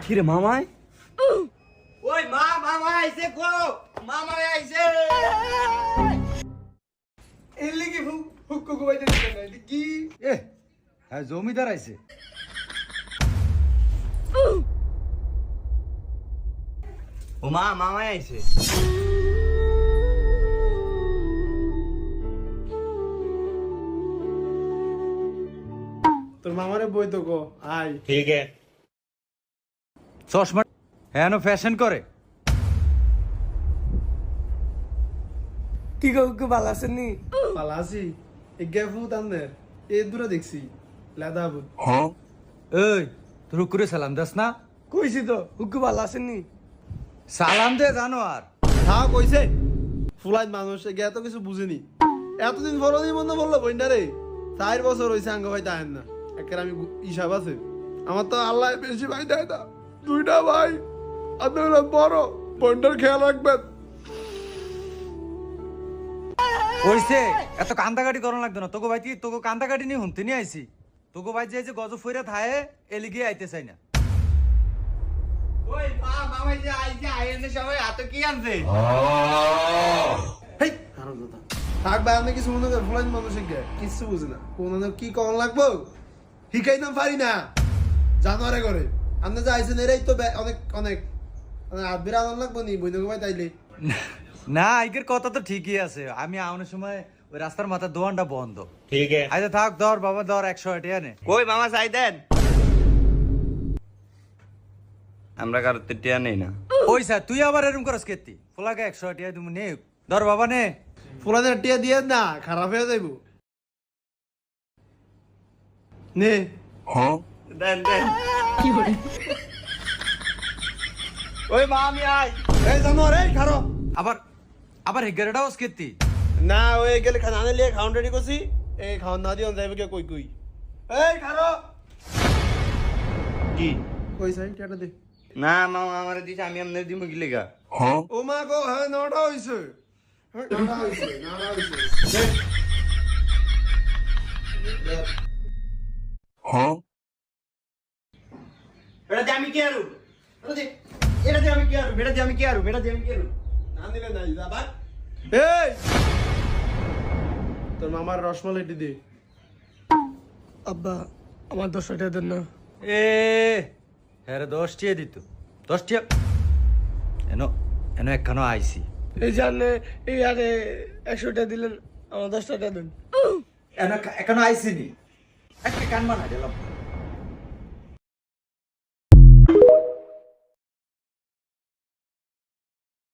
কিরে মামাই? ওই মামা আইছে গো, মামা আইছে। এর লিগে হুক্কু গুবাইতে দিবেন না, এটা কি? এ হ্যাঁ জমিদার আইছে। ও মামা আইছে। তোর মামারে বই তো গো, আয়। ঠিক আছে। চশমা হ্যাঁ ফ্যাশন করে। কি গো হুক্কু ভালো আছেন নি? পালা আছি। এ গেফু তান্দের এ দূরে দেখছি লেদা বুদ। এই তোর করে সালাম দাস না? কইছি তো হুক্কু ভালো আছেন নি? সালাম দে জানো আর হ্যাঁ কইছে ফুলাইত মানুষ এ এত কিছু বুঝিনি। এতদিন ফরদি মনে বললো বইন্ডা রে 4 বছর হইছে আঙ্গ ভাই তাহেন না। একের আমি হিসাব আছে আমার তো আল্লাহ বেশি ভাই দেয় না, 2টা ভাই। আপনারা বড় বইন্ডার খেয়াল রাখবেন। কইছে এত কান্দাকাটি করন লাগতো না। তোকে ভাই তোকে কান্দাকাটি নিয়ে হুনতে নিয়ে আইছি। তোকে ভাই যে গজ ফইরা থায়ে এলিগে আইতে চাই না। ওই মামা যে আইছে, আইনে সবাই হাতে কি আনছে? হেই আরো কথা থাক ভাই, আমি কিছু মনে করেন ফুলাইত মানুষ কিছু বুঝে না। কোন কি কখন লাগবো শিখাইতাম পারি না, জানোয়ারে করে। আপনি যে আইছেন এরাই তো অনেক অনেক আদবির আনন্দ লাগবো নি বইনকে ভাই তাইলে। না আইগের কথা তো ঠিকই আছে। আমি আউনের সময় ওই রাস্তার মাথার দোকানটা বন্ধ। ঠিক আছে। আচ্ছা থাক ধর বাবা ধর 100 টাকা নে। কই মামা চাই দেন? আমরা কারো টিয়া নেই না। ওই স্যার তুই আবার এরকম করস কেতি? ফুলাকে 100 টাকা তুমি নে। ধর বাবা নে। ফুলাদের টিয়া দিয়ে না, খারাপ হয়ে যাইব। নে দেন দেন। ওই মামি আই। এই জানোয়ার এই খারো। আবার আবার হেগারটাও কেতি? না ওই গেলে খানা আনে লিয়ে খাওন রেডি করছি। এই খাওন না দিও যাইবে কে কই কই। এই খারো কি? কই সাই টাটা দে। না মামা আমারে দিছে, আমি আমনে দিমু কি লেগা? ও মা গো হ্যাঁ নটা হইছে। হ্যাঁ নটা হইছে, নটা হইছে। এটা দিয়ে আমি কি আরু? এটা দিয়ে আমি কি আরু? এটা দিয়ে আমি কি আরু? এটা দিয়ে আমি কি আরু? না দিলে নাই যাবা। এই তোর মামার রসমালাইটি দে। আব্বা আমার 10 টাকা দেন না। এ হ্যাঁ 10 টাকা দিত। 10 টাকা এনো এনো একখানো আইছি। এই জানে এই আরে 100 টাকা দিলেন, আমার 10 টাকা দেন। এনো এখানো আইছি নি। একটা কান বানা দিলাম।